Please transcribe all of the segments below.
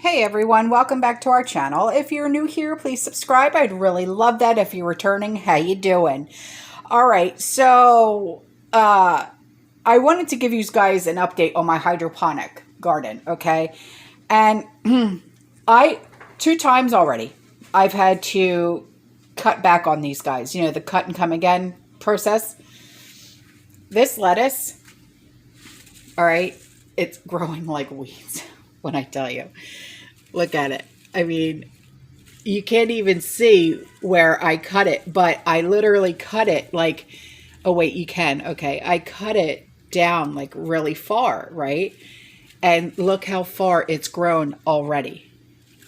Hey everyone, welcome back to our channel. If you're new here, please subscribe. I'd really love that. If you're returning, how you doing? All right, so I wanted to give you guys an update on my hydroponic garden, okay? And two times already, I've had to cut back on these guys. You know, the cut and come again process. This lettuce, all right, it's growing like weeds when I tell you. Look at it. I mean, you can't even see where I cut it, but I literally cut it like, oh wait, you can. Okay. I cut it down like really far, right? And look how far it's grown already.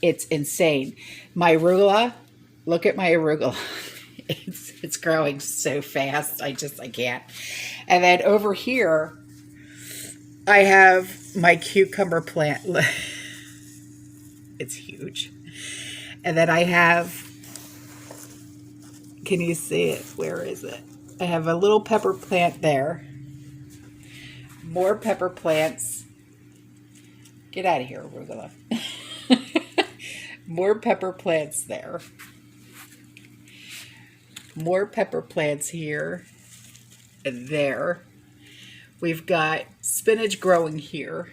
It's insane. My arugula, look at my arugula. It's growing so fast. I can't. And then over here, I have my cucumber plant. It's huge. And then I have, can you see it? Where is it? I have a little pepper plant there. More pepper plants. Get out of here, arugula. More pepper plants there. More pepper plants here and there. We've got spinach growing here.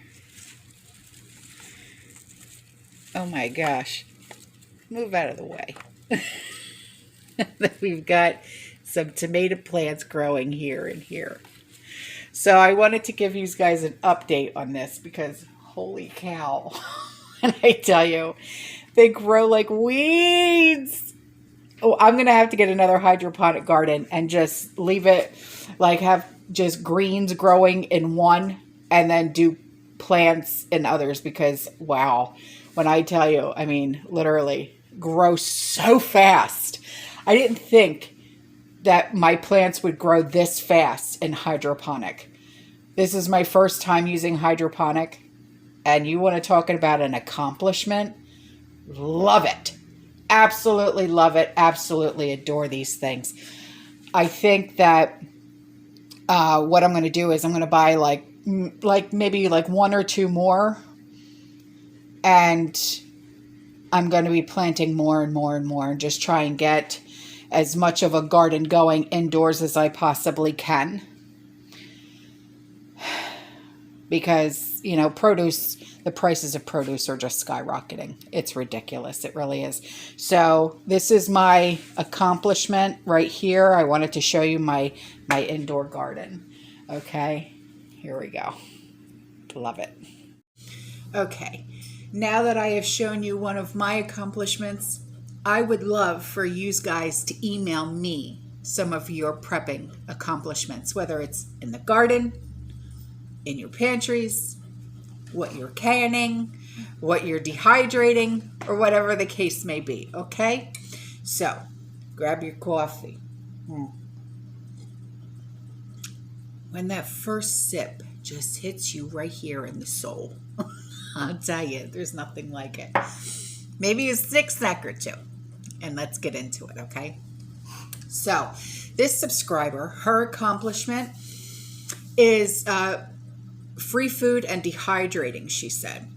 Oh my gosh. Move out of the way. We've got some tomato plants growing here and here. So I wanted to give you guys an update on this because holy cow. And I tell you, they grow like weeds. Oh, I'm going to have to get another hydroponic garden and just leave it like have just greens growing in one and then do plants in others because wow. When I tell you, I mean, literally grow so fast. I didn't think that my plants would grow this fast in hydroponic. This is my first time using hydroponic. And you want to talk about an accomplishment? Love it. Absolutely love it. Absolutely adore these things. I think that what I'm going to do is I'm going to buy maybe one or two more. And I'm going to be planting more and more and more and just try and get as much of a garden going indoors as I possibly can. Because, you know, the prices of produce are just skyrocketing. It's ridiculous. It really is. So this is my accomplishment right here. I wanted to show you my indoor garden. Okay, here we go. Love it. Okay. Now that I have shown you one of my accomplishments, I would love for you guys to email me some of your prepping accomplishments, whether it's in the garden, in your pantries, what you're canning, what you're dehydrating, or whatever the case may be, okay? So, grab your coffee. When that first sip just hits you right here in the soul, I'll tell you, there's nothing like it. Maybe a snack or two. And let's get into it, okay? So, this subscriber, her accomplishment is free food and dehydrating, she said.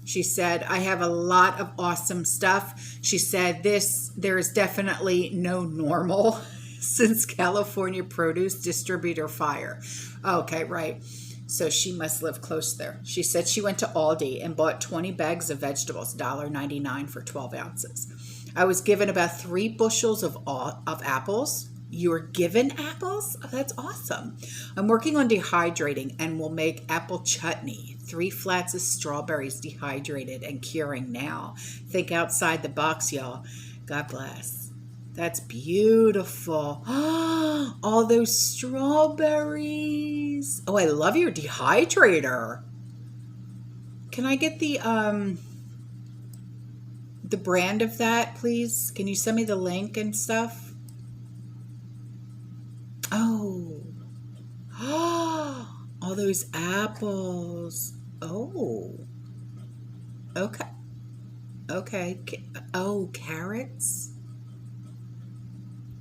She said, I have a lot of awesome stuff. She said, there is definitely no normal since California produce distributor fire. Okay, right. So she must live close there. She said she went to Aldi and bought 20 bags of vegetables, $1.99 for 12 ounces. I was given about 3 bushels of apples. You were given apples? Oh, that's awesome. I'm working on dehydrating and will make apple chutney. 3 flats of strawberries dehydrated and curing now. Think outside the box, y'all. God bless. That's beautiful. All those strawberries. Oh, I love your dehydrator. Can I get the brand of that, please? Can you send me the link and stuff? Oh. All those apples. Oh. Okay. Okay. Oh, carrots.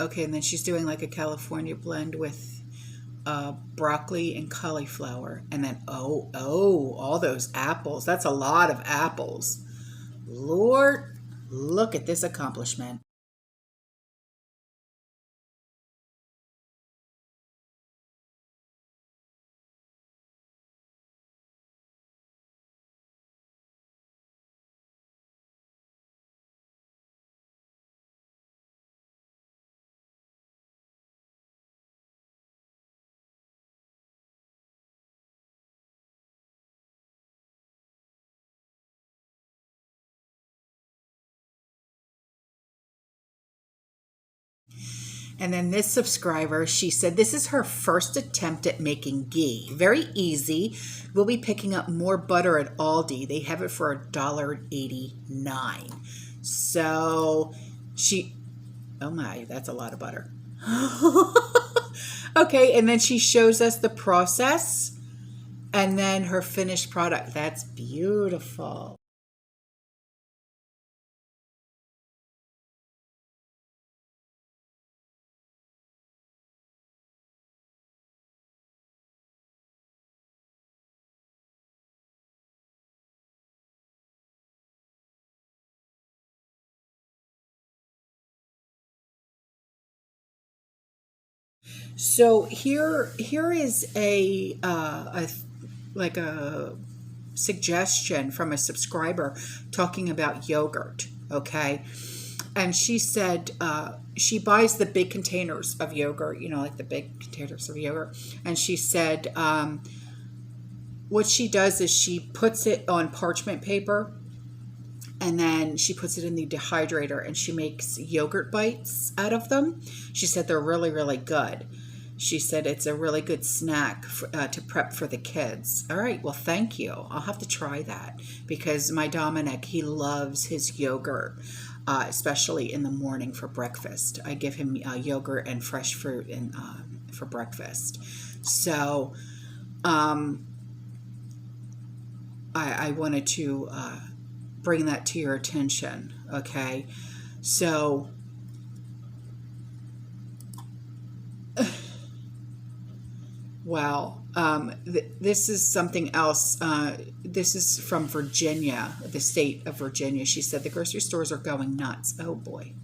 Okay, and then she's doing like a California blend with broccoli and cauliflower. And then, oh, all those apples. That's a lot of apples. Lord, look at this accomplishment. And then this subscriber, she said this is her first attempt at making ghee. Very easy. We'll be picking up more butter at Aldi. They have it for $1.89. So she, oh my, that's a lot of butter. Okay, and then she shows us the process and then her finished product. That's beautiful. So here is a like a suggestion from a subscriber talking about yogurt. Okay, and she said she buys the big containers of yogurt, you know, like the big containers of yogurt, and she said what she does is she puts it on parchment paper and then she puts it in the dehydrator and she makes yogurt bites out of them. She said they're really, really good. She said it's a really good snack to prep for the kids. All right, well, thank you. I'll have to try that because my Dominic, he loves his yogurt, especially in the morning for breakfast. I give him yogurt and fresh fruit for breakfast. So I wanted to bring that to your attention, okay? So wow. This is something else. This is from Virginia, the state of Virginia. She said the grocery stores are going nuts. Oh boy.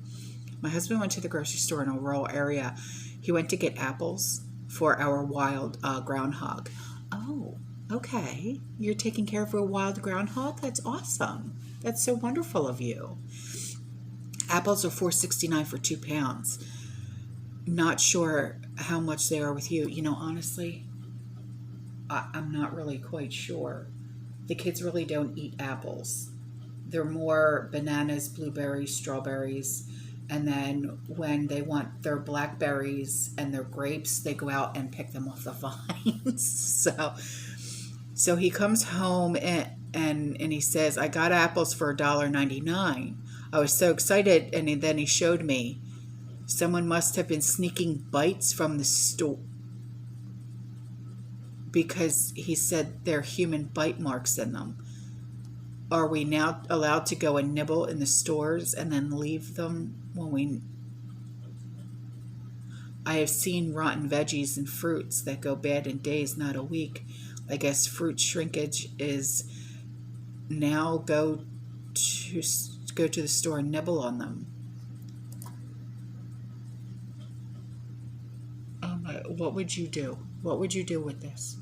My husband went to the grocery store in a rural area. He went to get apples for our wild groundhog. Oh, okay. You're taking care of a wild groundhog? That's awesome. That's so wonderful of you. Apples are $4.69 for 2 pounds. Not sure how much they are with you. You know, honestly, I'm not really quite sure. The kids really don't eat apples. They're more bananas, blueberries, strawberries, and then when they want their blackberries and their grapes, they go out and pick them off the vines. So he comes home and he says, I got apples for $1.99. I was so excited, and then he showed me. Someone must have been sneaking bites from the store because he said there are human bite marks in them. Are we now allowed to go and nibble in the stores and then leave them when we... I have seen rotten veggies and fruits that go bad in days, not a week. I guess fruit shrinkage is now go to the store and nibble on them. What would you do? What would you do with this?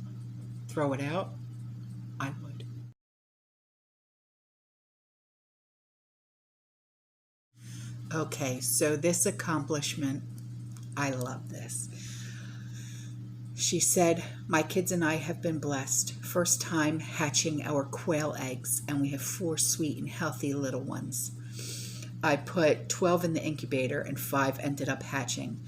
Throw it out? I would. Okay, so this accomplishment, I love this. She said, my kids and I have been blessed. First time hatching our quail eggs, and we have 4 sweet and healthy little ones. I put 12 in the incubator and 5 ended up hatching.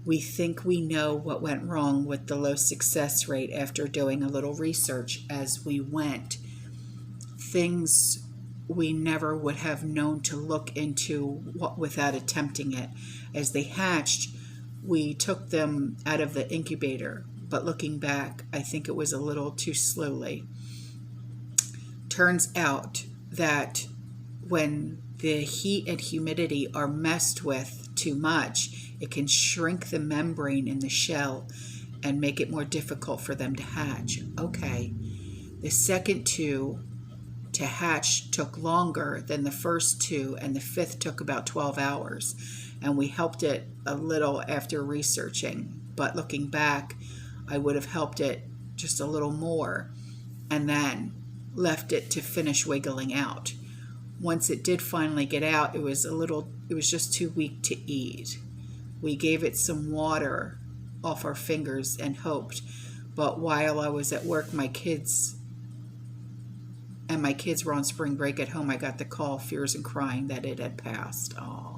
We think we know what went wrong with the low success rate after doing a little research as we went. Things we never would have known to look into without attempting it. As they hatched, we took them out of the incubator, but looking back, I think it was a little too slowly. Turns out that when the heat and humidity are messed with too much, it can shrink the membrane in the shell and make it more difficult for them to hatch. Okay. The second 2 to hatch took longer than the first two, and the fifth took about 12 hours. And we helped it a little after researching, but looking back, I would have helped it just a little more and then left it to finish wiggling out. Once it did finally get out, it was just too weak to eat. We gave it some water off our fingers and hoped, but while I was at work, my kids were on spring break at home, I got the call, fears and crying, that it had passed. Oh.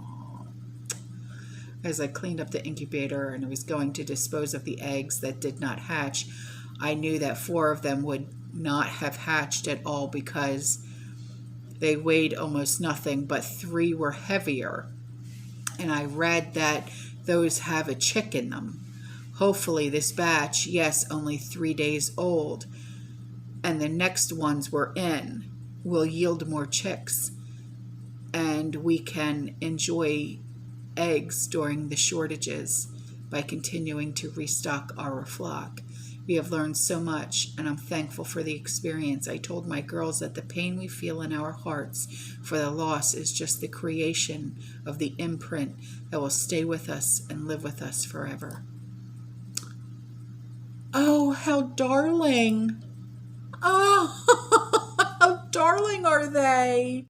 As I cleaned up the incubator and was going to dispose of the eggs that did not hatch, I knew that 4 of them would not have hatched at all because they weighed almost nothing, but 3 were heavier. And I read that those have a chick in them. Hopefully this batch, yes, only 3 days old, and the next ones we're in will yield more chicks, and we can enjoy eggs during the shortages by continuing to restock our flock. We have learned so much, and I'm thankful for the experience. I told my girls that the pain we feel in our hearts for the loss is just the creation of the imprint that will stay with us and live with us forever. Oh, how darling. Oh, how darling are they?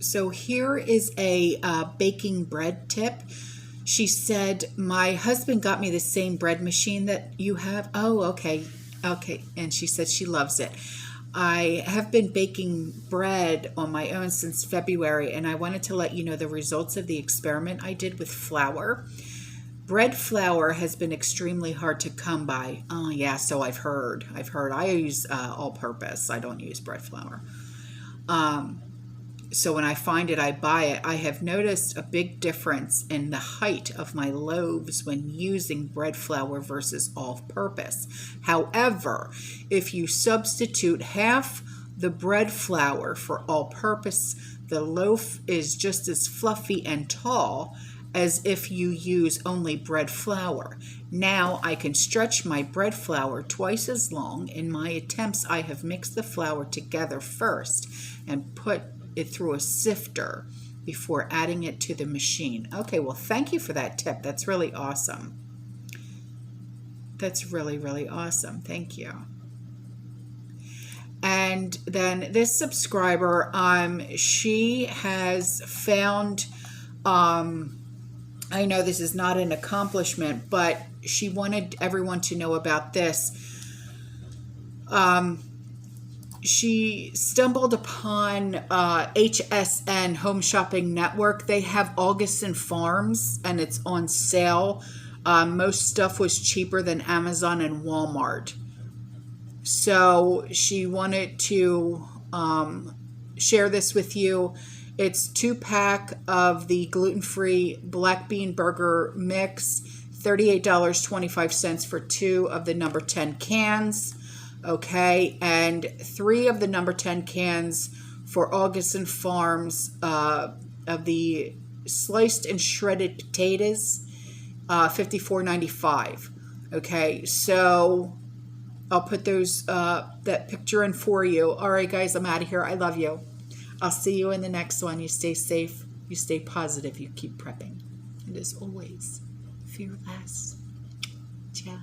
So here is a baking bread tip. She said, my husband got me the same bread machine that you have. Oh, okay. Okay. And she said she loves it. I have been baking bread on my own since February, and I wanted to let you know the results of the experiment I did with flour. Bread flour has been extremely hard to come by. Oh, yeah, so I've heard. I use all-purpose. I don't use bread flour. So when I find it, I buy it. I have noticed a big difference in the height of my loaves when using bread flour versus all-purpose. However, if you substitute half the bread flour for all-purpose, the loaf is just as fluffy and tall as if you use only bread flour. Now I can stretch my bread flour twice as long. In my attempts, I have mixed the flour together first and put it through a sifter before adding it to the machine. Okay, well, thank you for that tip. That's really awesome. That's really, really awesome. Thank you. And then this subscriber, she has found, I know this is not an accomplishment, but she wanted everyone to know about this. She stumbled upon HSN Home Shopping Network. They have Augustin Farms, and it's on sale. Most stuff was cheaper than Amazon and Walmart. So she wanted to share this with you. It's 2-pack of the gluten-free black bean burger mix, $38.25 for 2 of the number 10 cans. Okay, and 3 of the number 10 cans for Augustin Farms of the sliced and shredded potatoes, $54.95. Okay, so I'll put those that picture in for you. All right, guys, I'm out of here. I love you. I'll see you in the next one. You stay safe. You stay positive. You keep prepping. And as always, fear less. Ciao.